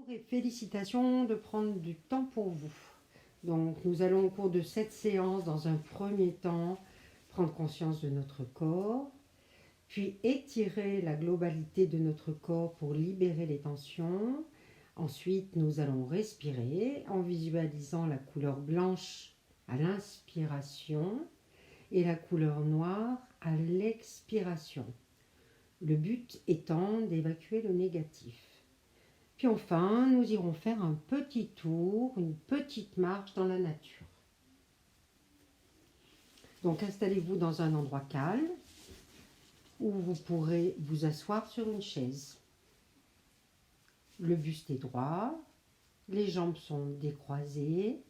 Et félicitations de prendre du temps pour vous. Donc nous allons au cours de cette séance, dans un premier temps, prendre conscience de notre corps, puis étirer la globalité de notre corps pour libérer les tensions. Ensuite, nous allons respirer en visualisant la couleur blanche à l'inspiration et la couleur noire à l'expiration. Le but étant d'évacuer le négatif. Puis enfin, nous irons faire un petit tour, une petite marche dans la nature. Donc installez-vous dans un endroit calme où vous pourrez vous asseoir sur une chaise. Le buste est droit, les jambes sont décroisées,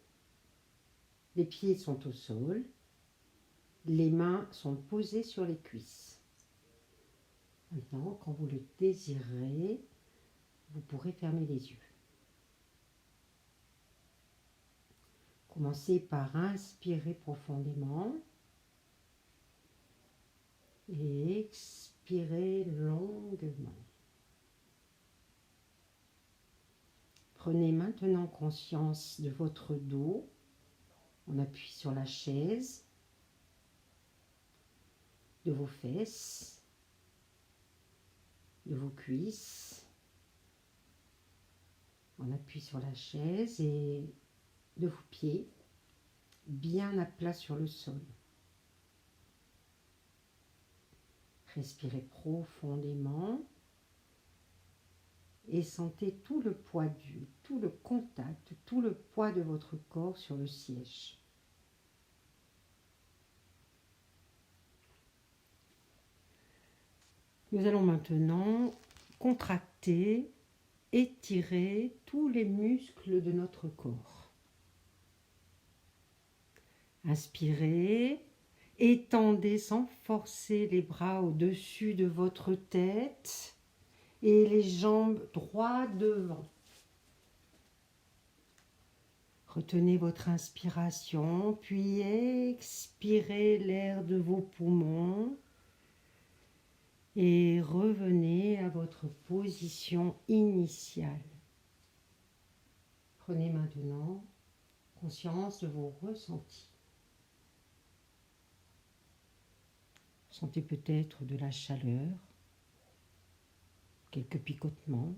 les pieds sont au sol, les mains sont posées sur les cuisses. Maintenant, quand vous le désirez, vous pourrez fermer les yeux. Commencez par inspirer profondément et expirez longuement. Prenez maintenant conscience de votre dos. On appuie sur la chaise, de vos fesses, de vos cuisses. On appuie sur la chaise et de vos pieds, bien à plat sur le sol. Respirez profondément et sentez tout le poids tout le contact, tout le poids de votre corps sur le siège. Nous allons maintenant contracter, étirer tous les muscles de notre corps. Inspirez, étendez sans forcer les bras au-dessus de votre tête et les jambes droit devant. Retenez votre inspiration, puis expirez l'air de vos poumons et revenez à votre position initiale. Prenez maintenant conscience de vos ressentis. Sentez peut-être de la chaleur, quelques picotements.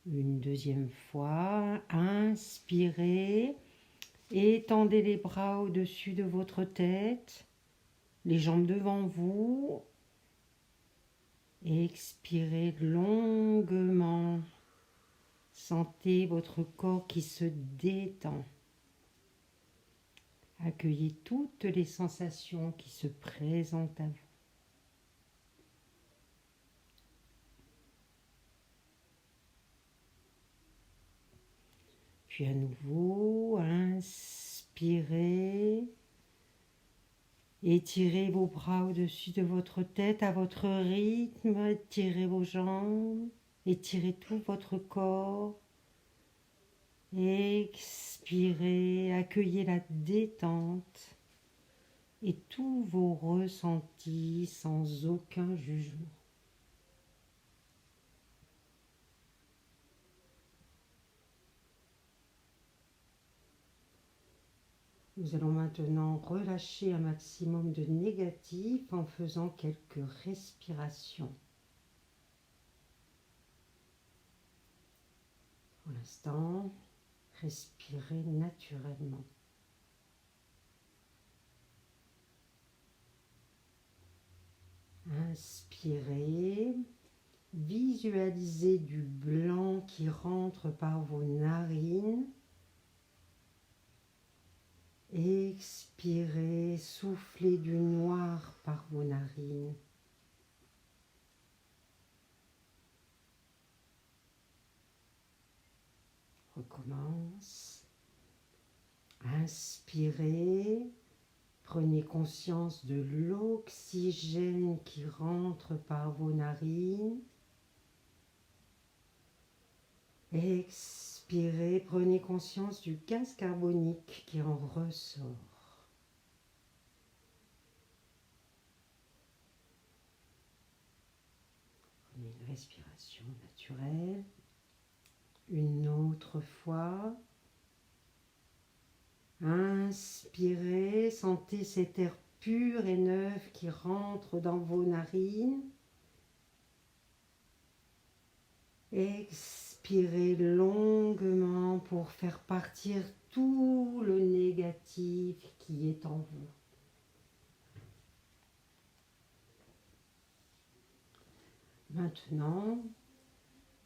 Une deuxième fois, inspirez, étendez les bras au-dessus de votre tête, les jambes devant vous. Expirez longuement. Sentez votre corps qui se détend. Accueillez toutes les sensations qui se présentent à vous. Puis à nouveau, inspirez. Étirez vos bras au-dessus de votre tête à votre rythme. Étirez vos jambes. Étirez tout votre corps. Expirez, accueillez la détente et tous vos ressentis sans aucun jugement. Nous allons maintenant relâcher un maximum de négatif en faisant quelques respirations. Pour l'instant, respirez naturellement. Inspirez, visualisez du blanc qui rentre par vos narines. Expirez, soufflez du noir par vos narines. Recommence. Inspirez, prenez conscience de l'oxygène qui rentre par vos narines. Expirez, prenez conscience du gaz carbonique qui en ressort. Prenez respiration naturelle. Une autre fois. Inspirez, sentez cet air pur et neuf qui rentre dans vos narines. Expirez longuement pour faire partir tout le négatif qui est en vous. Maintenant,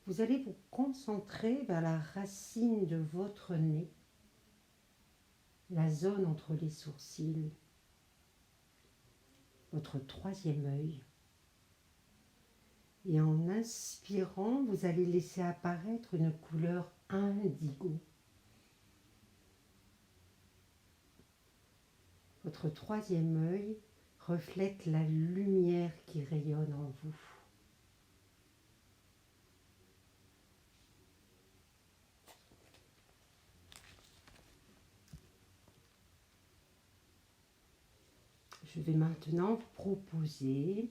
vous allez vous concentrer vers la racine de votre nez, la zone entre les sourcils, votre troisième œil. Et en inspirant, vous allez laisser apparaître une couleur indigo. Votre troisième œil reflète la lumière qui rayonne en vous. Je vais maintenant vous proposer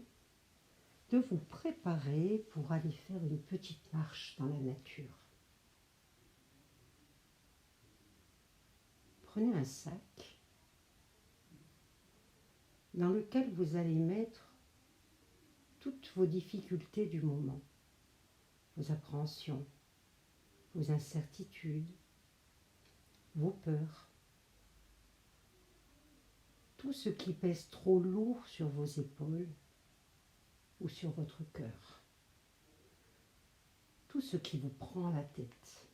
de vous préparer pour aller faire une petite marche dans la nature. Prenez un sac dans lequel vous allez mettre toutes vos difficultés du moment, vos appréhensions, vos incertitudes, vos peurs, tout ce qui pèse trop lourd sur vos épaules ou sur votre cœur, tout ce qui vous prend la tête.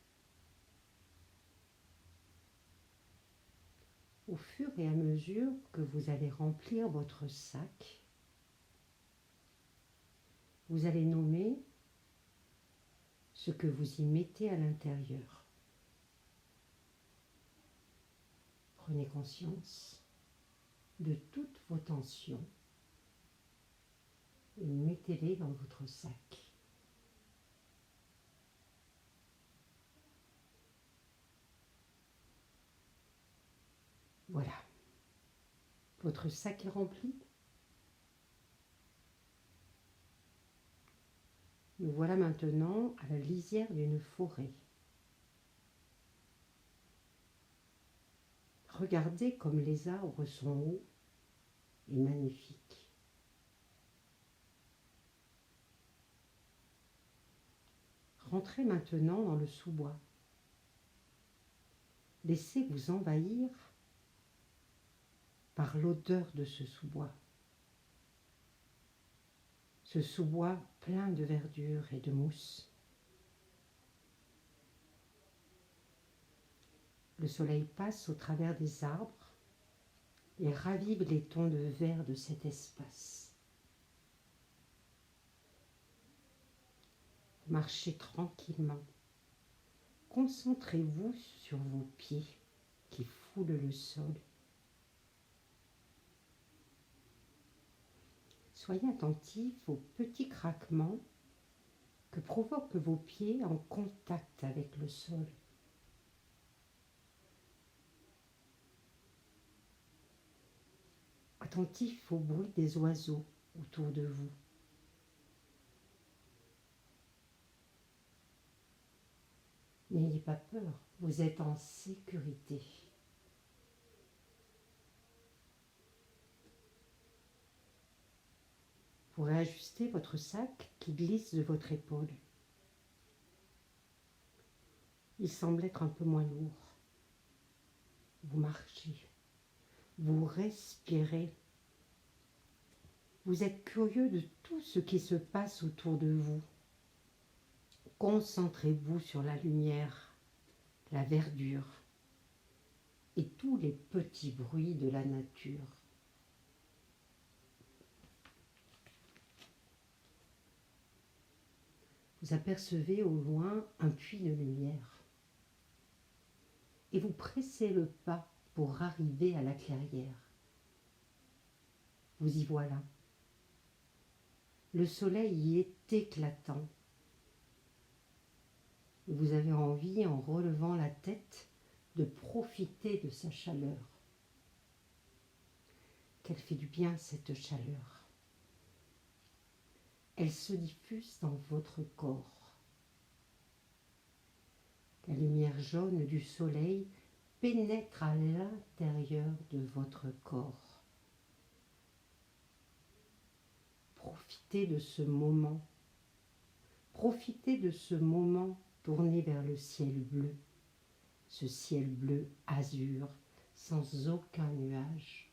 Au fur et à mesure que vous allez remplir votre sac, vous allez nommer ce que vous y mettez à l'intérieur. Prenez conscience de toutes vos tensions et mettez-les dans votre sac. Voilà. Votre sac est rempli. Nous voilà maintenant à la lisière d'une forêt. Regardez comme les arbres sont hauts et magnifiques. Rentrez maintenant dans le sous-bois. Laissez-vous envahir par l'odeur de ce sous-bois. Ce sous-bois plein de verdure et de mousse. Le soleil passe au travers des arbres et ravive les tons de vert de cet espace. Marchez tranquillement. Concentrez-vous sur vos pieds qui foulent le sol. Soyez attentif aux petits craquements que provoquent vos pieds en contact avec le sol. Attentif au bruit des oiseaux autour de vous. N'ayez pas peur, vous êtes en sécurité. Vous réajustez votre sac qui glisse de votre épaule. Il semble être un peu moins lourd. Vous marchez, vous respirez. Vous êtes curieux de tout ce qui se passe autour de vous. Concentrez-vous sur la lumière, la verdure et tous les petits bruits de la nature. Vous apercevez au loin un puits de lumière et vous pressez le pas pour arriver à la clairière. Vous y voilà. Le soleil y est éclatant. Vous avez envie, en relevant la tête, de profiter de sa chaleur. Qu'elle fait du bien, cette chaleur. elle se diffuse dans votre corps. La lumière jaune du soleil pénètre à l'intérieur de votre corps. Profitez de ce moment. Profitez de ce moment tourné vers le ciel bleu. Ce ciel bleu azur, sans aucun nuage.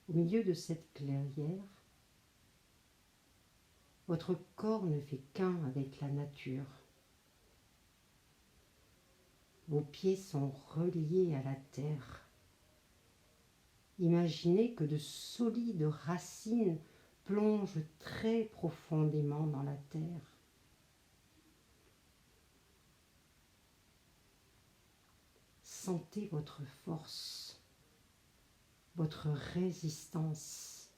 Au milieu de cette clairière, votre corps ne fait qu'un avec la nature. Vos pieds sont reliés à la terre. Imaginez que de solides racines plongent très profondément dans la terre. Sentez votre force, votre résistance,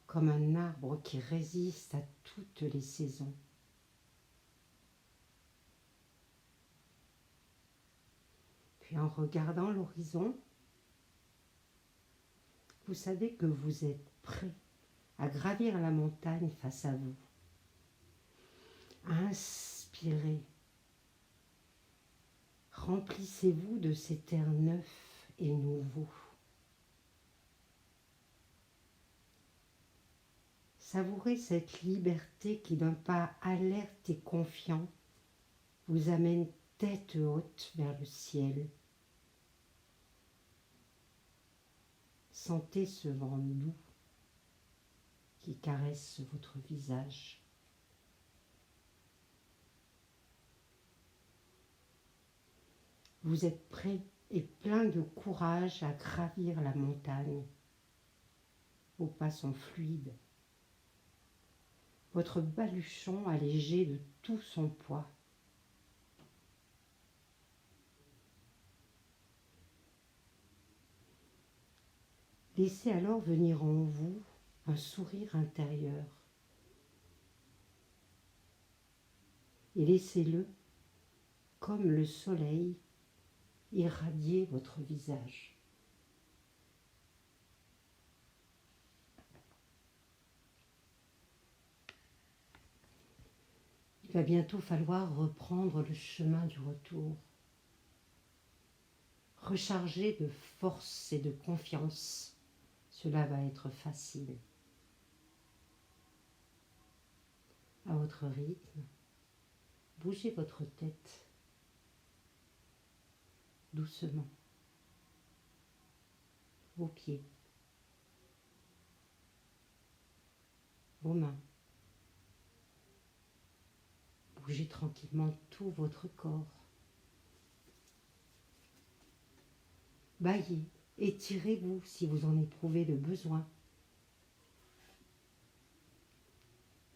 comme un arbre qui résiste à toutes les saisons. Puis en regardant l'horizon, vous savez que vous êtes prêt à gravir la montagne face à vous. Inspirez. Remplissez-vous de cet air neuf et nouveau. Savourez cette liberté qui, d'un pas alerte et confiant, vous amène tête haute vers le ciel. Sentez ce vent doux qui caresse votre visage. Vous êtes prêt et plein de courage à gravir la montagne. Vos pas sont fluides. Votre baluchon allégé de tout son poids. Laissez alors venir en vous un sourire intérieur. Et laissez-le, comme le soleil, irradier votre visage. Il va bientôt falloir reprendre le chemin du retour. Rechargez de force et de confiance. Cela va être facile. À votre rythme, bougez votre tête doucement, vos pieds, vos mains. Bougez tranquillement tout votre corps. Bâillez, étirez-vous si vous en éprouvez le besoin.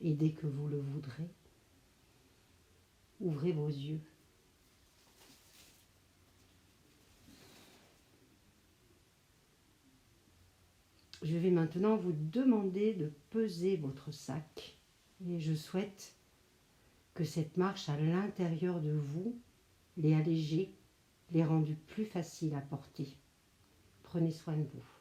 Et dès que vous le voudrez, ouvrez vos yeux. Je vais maintenant vous demander de peser votre sac. Et je souhaite que cette marche à l'intérieur de vous l'ait allégé, l'ait rendu plus facile à porter. Prenez soin de vous.